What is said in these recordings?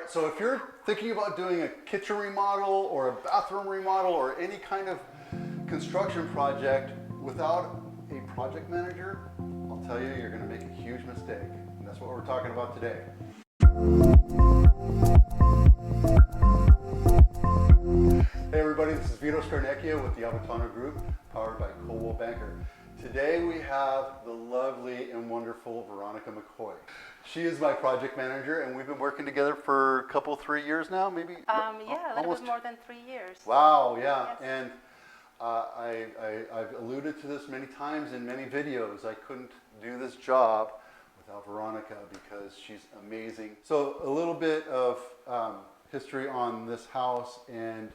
right, so if you're thinking about doing a kitchen remodel or a bathroom remodel or any kind of construction project without a project manager, I'll tell you, you're going to make a huge mistake. And that's what we're talking about today. Hey everybody, this is Vito Scarnecchia with the Avitano Group, powered by Coldwell Banker. Today we have the lovely and wonderful Veronica McCoy. She is my project manager, and we've been working together for a couple, 3 years now, maybe? Yeah, a little bit more than 3 years. Wow, yeah. Yes. And I've alluded to this many times in many videos. I couldn't do this job without Veronica because she's amazing. So a little bit of history on this house and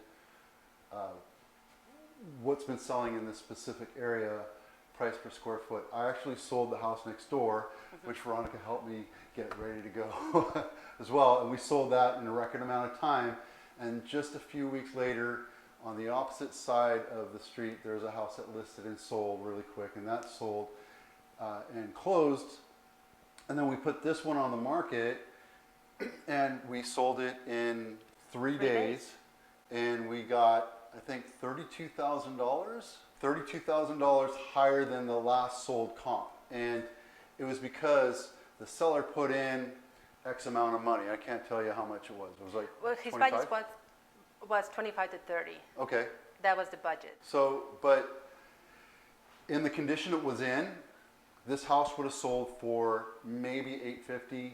what's been selling in this specific area, price per square foot. I actually sold the house next door, which Veronica helped me get ready to go as well. And we sold that in a record amount of time. And just a few weeks later, on the opposite side of the street, there's a house that listed and sold really quick. And that sold and closed. And then we put this one on the market and we sold it in 3 days. And we got, I think, $32,000. $32,000 higher than the last sold comp. And it was because the seller put in X amount of money. I can't tell you how much it was. It was like, well, his 25? budget was 25 to 30. Okay. That was the budget. So, but in the condition it was in, this house would have sold for maybe $850,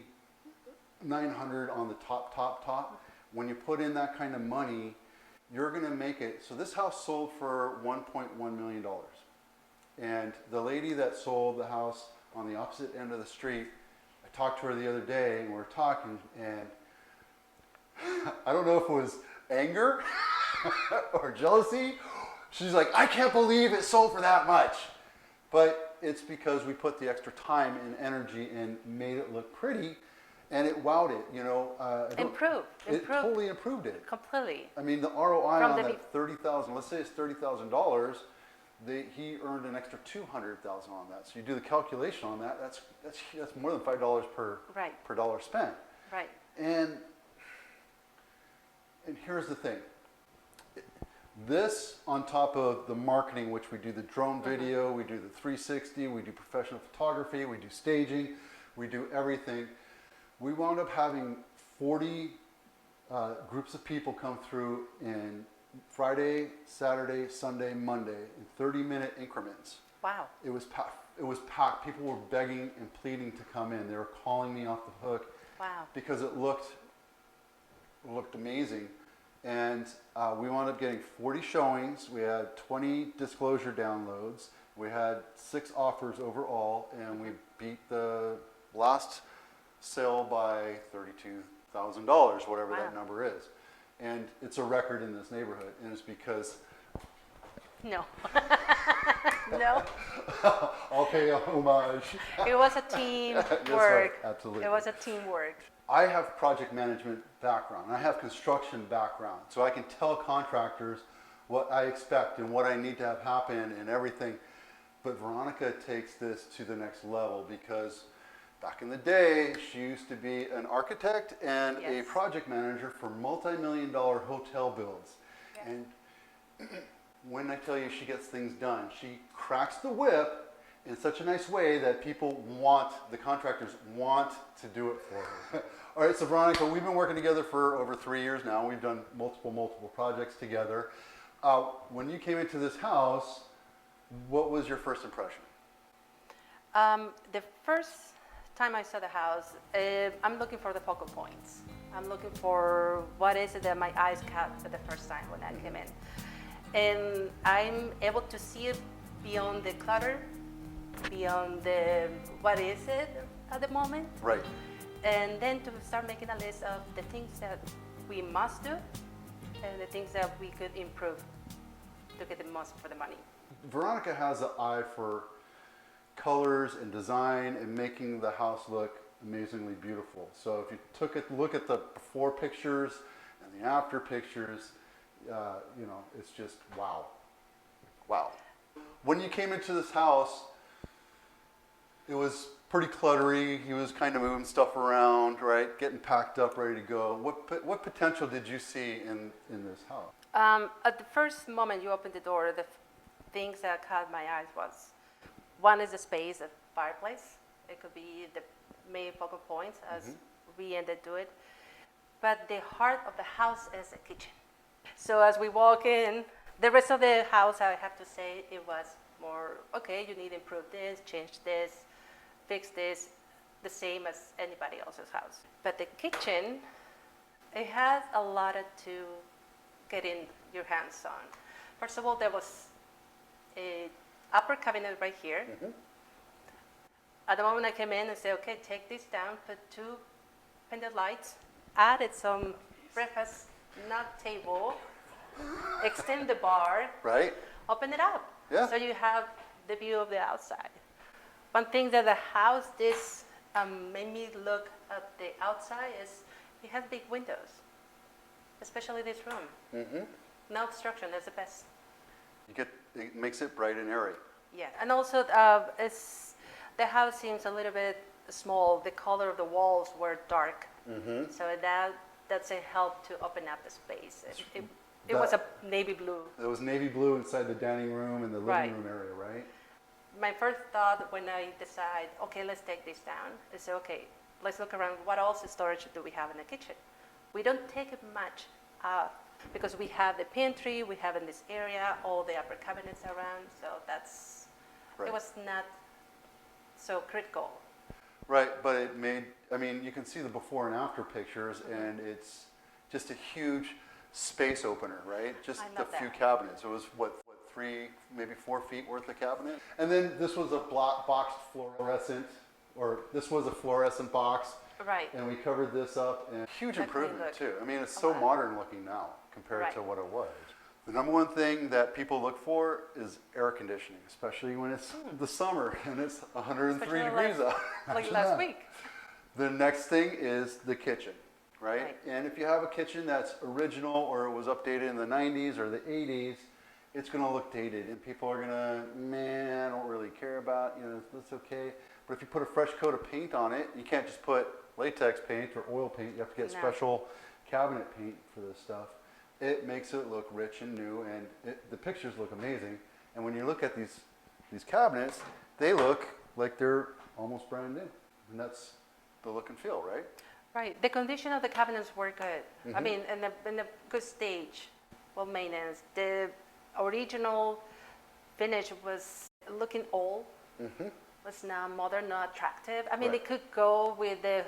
$900 on the top. When you put in that kind of money, you're going to make it. So this house sold for $1.1 million. And the lady that sold the house on the opposite end of the street, I talked to her the other day and we were talking, and I don't know if it was anger or jealousy. She's like, I can't believe it sold for that much. But it's because we put the extra time and energy and made it look pretty. And it wowed it, you know. Improved. It totally improved it. Completely. I mean, the ROI on that $30,000, let's say it's $30,000, he earned an extra $200,000 on that. So you do the calculation on that, that's more than $5 per dollar spent. Right. And here's the thing. This on top of the marketing, which we do the drone video, we do the 360, we do professional photography, we do staging, we do everything. We wound up having 40 groups of people come through in Friday, Saturday, Sunday, Monday in 30-minute increments. Wow. It was packed. People were begging and pleading to come in. They were calling me off the hook. Wow. Because it looked amazing. And we wound up getting 40 showings. We had 20 disclosure downloads. We had 6 offers overall, and we beat the last sale by $32,000, whatever that number is. And it's a record in this neighborhood, and it's because... No. No. I'll pay a homage. It was a team work. Right. Absolutely. It was a teamwork. I have project management background. I have construction background. So I can tell contractors what I expect and what I need to have happen and everything. But Veronica takes this to the next level because back in the day, she used to be an architect and a project manager for multi-million-dollar hotel builds. Yes. And when I tell you she gets things done, she cracks the whip in such a nice way that the contractors want to do it for her. All right, so Veronica, we've been working together for over 3 years now. We've done multiple projects together. When you came into this house, what was your first impression? The first time I saw the house, I'm looking for the focal points. I'm looking for what is it that my eyes caught for the first time when I came in. And I'm able to see it beyond the clutter, beyond the what is it at the moment. Right. And then to start making a list of the things that we must do and the things that we could improve to get the most for the money. Veronica has an eye for colors and design and making the house look amazingly beautiful. So if you took a look at the before pictures and the after pictures, you know, it's just wow. Wow. When you came into this house, it was pretty cluttery. He was kind of moving stuff around, right? Getting packed up, ready to go. What potential did you see in this house? At the first moment you opened the door, the things that caught my eyes was, one is the space, the fireplace. It could be the main focal point as we ended to it. But the heart of the house is the kitchen. So as we walk in, the rest of the house, I have to say, it was more, okay, you need to improve this, change this, fix this, the same as anybody else's house. But the kitchen, it has a lot to get in your hands on. First of all, there was a upper cabinet right here. At the moment I came in and said, okay, take this down, put 2 pendant lights, added some breakfast nut table, extend the bar, Right? open it up. Yeah. So you have the view of the outside. One thing that the house made me look at the outside is it has big windows, especially this room. No obstruction, that's the best. It makes it bright and airy. Yeah, and also the house seems a little bit small. The color of the walls were dark, so that's a help to open up the space. It was a navy blue. It was navy blue inside the dining room and the living room area, right? My first thought when I decide, okay, let's take this down, is say, okay, let's look around. What else storage do we have in the kitchen? We don't take it much out because we have the pantry, we have in this area all the upper cabinets around, so it was not so critical. Right, but it made, I mean, you can see the before and after pictures, and it's just a huge space opener, right? Just I the love few that. cabinets. It was, 3, maybe 4 feet worth of cabinet? And then this was a boxed fluorescent, or this was a fluorescent box. Right. And we covered this up, and huge Definitely improvement look too. I mean, it's a so lot. modern looking now compared Right. to what it was. The number one thing that people look for is air conditioning, especially when it's the summer and it's 103 Especially degrees out. Like Imagine last that. week. The next thing is the kitchen, right? Right. And if you have a kitchen that's original or it was updated in the 90s or the 80s, it's going to look dated and people are going to, man, I don't really care about, that's okay. But if you put a fresh coat of paint on it, you can't just put latex paint or oil paint. You have to get No. special cabinet paint for this stuff. It makes it look rich and new, and the pictures look amazing. And when you look at these cabinets, they look like they're almost brand new. And that's the look and feel, right? Right. The condition of the cabinets were good. I mean, in a good stage, well maintenance. The original finish was looking old. Was now modern, not attractive. I mean, Right. it could go with the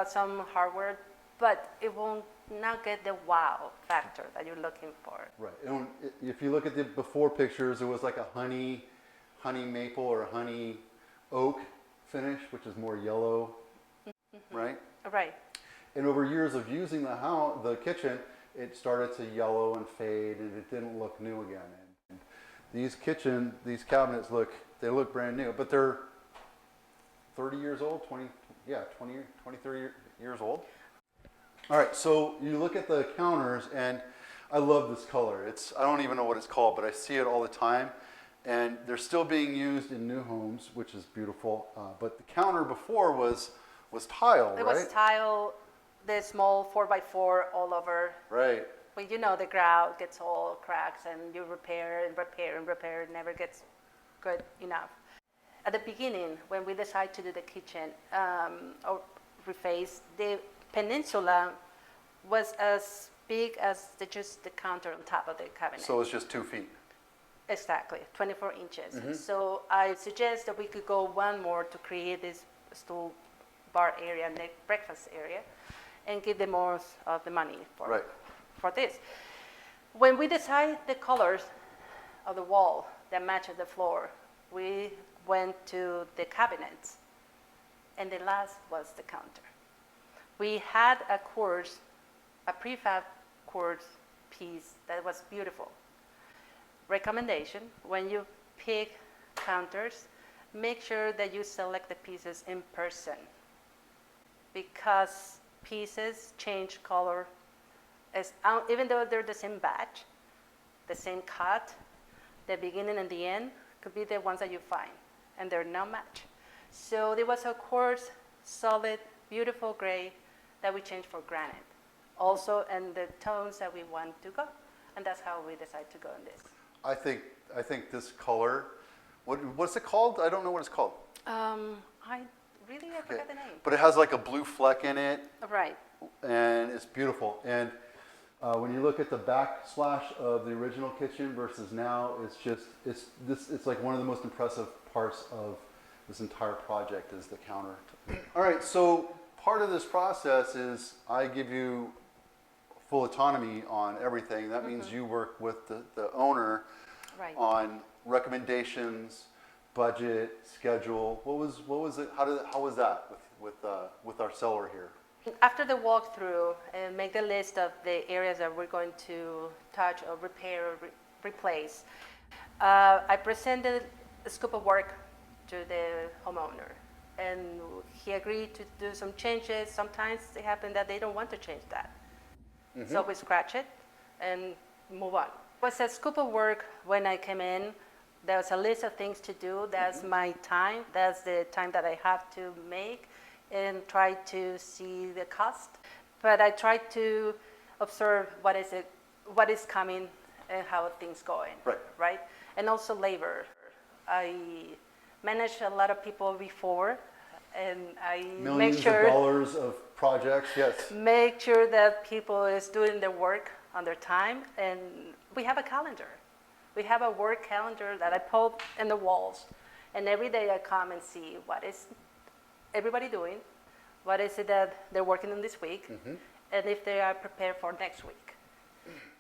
some hardware, but it won't not get the wow factor that you're looking for. Right. And if you look at the before pictures, it was like a honey maple or a honey oak finish, which is more yellow, right? Right. And over years of using the kitchen, it started to yellow and fade, and it didn't look new again. And these cabinets look brand new, but they're 30 years old, 20, 30 years old. All right, so you look at the counters, and I love this color. I don't even know what it's called, but I see it all the time. And they're still being used in new homes, which is beautiful. But the counter before was tile, It right? was tile, the small 4x4 all over. Right. Well, the grout gets all cracks, and you repair and repair and repair. It never gets good enough. At the beginning, when we decided to do the kitchen or reface, the peninsula was as big as just the counter on top of the cabinet. So it's just 2 feet. Exactly, 24 inches. So I suggest that we could go one more to create this stool bar area and the breakfast area and give them more of the money for this. When we decide the colors of the wall that matches the floor, we went to the cabinets, and the last was the counter. We had a prefab quartz piece that was beautiful. Recommendation, when you pick counters, make sure that you select the pieces in person, because pieces change color. Even though they're the same batch, the same cut, the beginning and the end could be the ones that you find, and they're no match. So there was a coarse, solid, beautiful gray that we changed for granite. Also, and the tones that we want to go. And that's how we decided to go in this. I think this color, what's it called? I don't know what it's called. I forgot the name. But it has like a blue fleck in it. Right. And it's beautiful. And when you look at the backslash of the original kitchen versus now, it's like one of the most impressive parts of this entire project is the counter. All right, so part of this process is I give you full autonomy on everything. That means you work with the owner on recommendations, budget, schedule. What was it? How was that with our seller here? After the walkthrough, and make the list of the areas that we're going to touch or repair or replace, I presented a scope of work to the homeowner, and he agreed to do some changes. Sometimes it happens that they don't want to change that. So we scratch it and move on. It was a scope of work when I came in. There was a list of things to do. That's my time. That's the time that I have to make and try to see the cost. But I try to observe what is coming and how things going. Right? And also labor. I managed a lot of people before, and I Millions make sure of dollars of projects, yes. Make sure that people is doing their work on their time, and we have a calendar. We have a work calendar that I put in the walls, and every day I come and see what is everybody doing, what is it that they're working on this week, and if they are prepared for next week.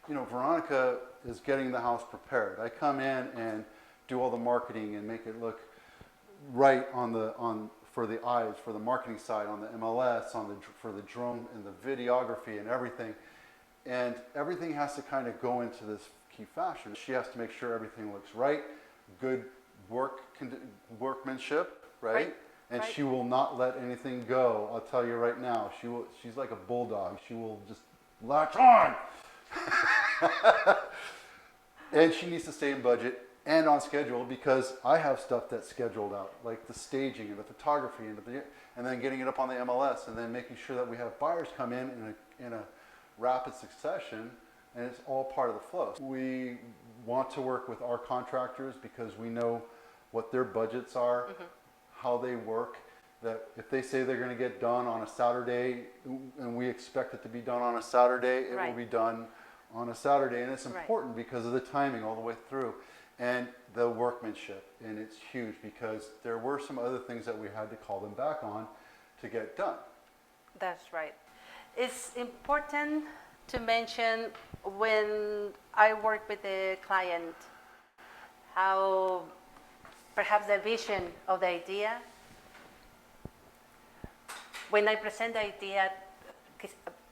You know, Veronica is getting the house prepared. I come in and do all the marketing and make it look right for the eyes, for the marketing side, on the MLS, for the drone and the videography and everything. And everything has to kind of go into this key fashion. She has to make sure everything looks right, good workmanship, right? And she will not let anything go. I'll tell you right now, she's like a bulldog. She will just latch on. And she needs to stay in budget and on schedule, because I have stuff that's scheduled out, like the staging and the photography and then getting it up on the MLS, and then making sure that we have buyers come in a rapid succession, and it's all part of the flow. We want to work with our contractors because we know what their budgets are, how they work, that if they say they're going to get done on a Saturday and we expect it to be done on a Saturday, it will be done on a Saturday. And it's important because of the timing all the way through. And the workmanship, and it's huge because there were some other things that we had to call them back on to get done. That's right. It's important to mention when I work with the client how perhaps the vision of the idea, when I present the idea,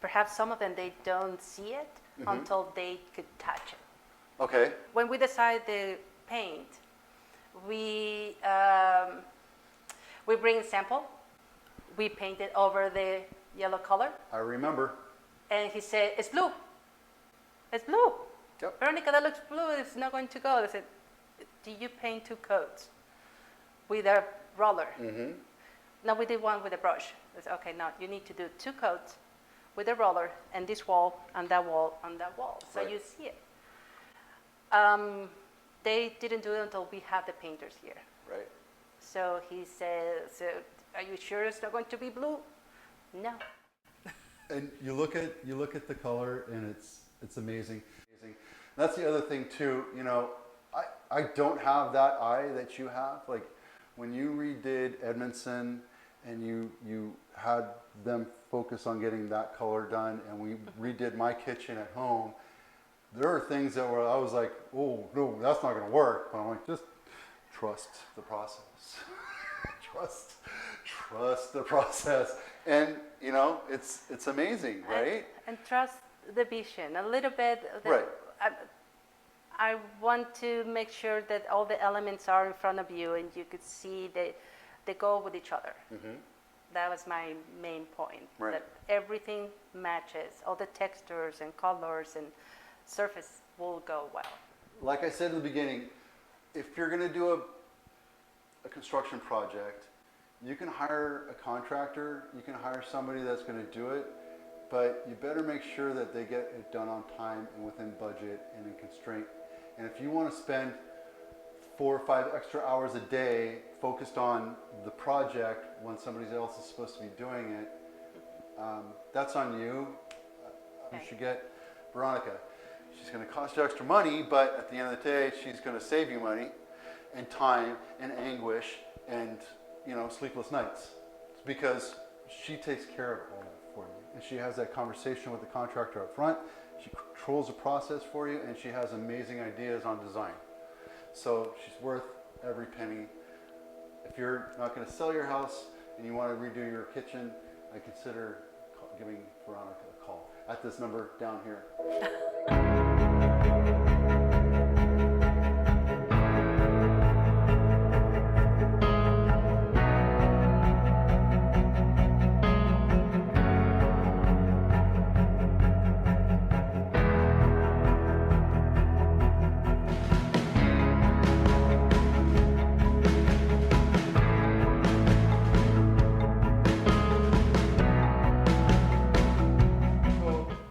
perhaps some of them, they don't see it until they could touch it. Okay. When we decide to paint, we bring a sample. We paint it over the yellow color. I remember. And he said, "It's blue. It's blue. Yep. Veronica, that looks blue. It's not going to go." I said, "Do you paint two coats with a roller?" No, we did one with a brush. I said, "Okay, no, you need to do two coats with a roller, and this wall, and that wall, and that wall, so you see it." They didn't do it until we have the painters here. Right. So he said, "So are you sure it's not going to be blue?" No. And you look at the color, and it's amazing. That's the other thing too. You know, I don't have that eye that you have. Like when you redid Edmondson, and you had them focus on getting that color done, and we redid my kitchen at home. There are things that I was like, "Oh no, that's not going to work." But I'm like, just trust the process. trust the process, and you know, it's amazing, right? And trust the vision a little bit. Right. I want to make sure that all the elements are in front of you, and you could see they go with each other. That was my main point. Right. That everything matches, all the textures and colors and surface will go well. Like I said in the beginning, if you're going to do a construction project, You can hire a contractor, you can hire somebody that's going to do it, but you better make sure that they get it done on time and within budget and in constraint. And if you want to spend 4 or 5 extra hours a day focused on the project when somebody else is supposed to be doing it, that's on you. You should get Veronica. She's going to cost you extra money, but at the end of the day, she's going to save you money and time and anguish and, you know, sleepless nights. It's because she takes care of all that for you. And she has that conversation with the contractor up front. She controls the process for you, and she has amazing ideas on design. So she's worth every penny. If you're not going to sell your house and you want to redo your kitchen, I consider giving Veronica a call at this number down here.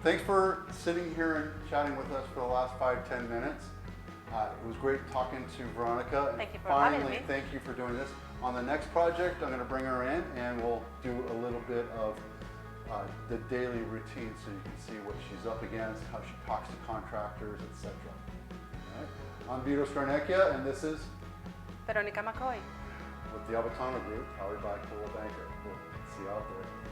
Thanks for sitting here and chatting with us for the last 5-10 minutes. It was great talking to Veronica. And thank you for finally, having me. thank you for doing this. On the next project, I'm going to bring her in and we'll do a little bit of the daily routine so you can see what she's up against, how she talks to contractors, etc. Right. I'm Vito Scarnecchia, and this is Veronica McCoy. with the Albatano Group, powered by Cola Banker. We'll see you out there.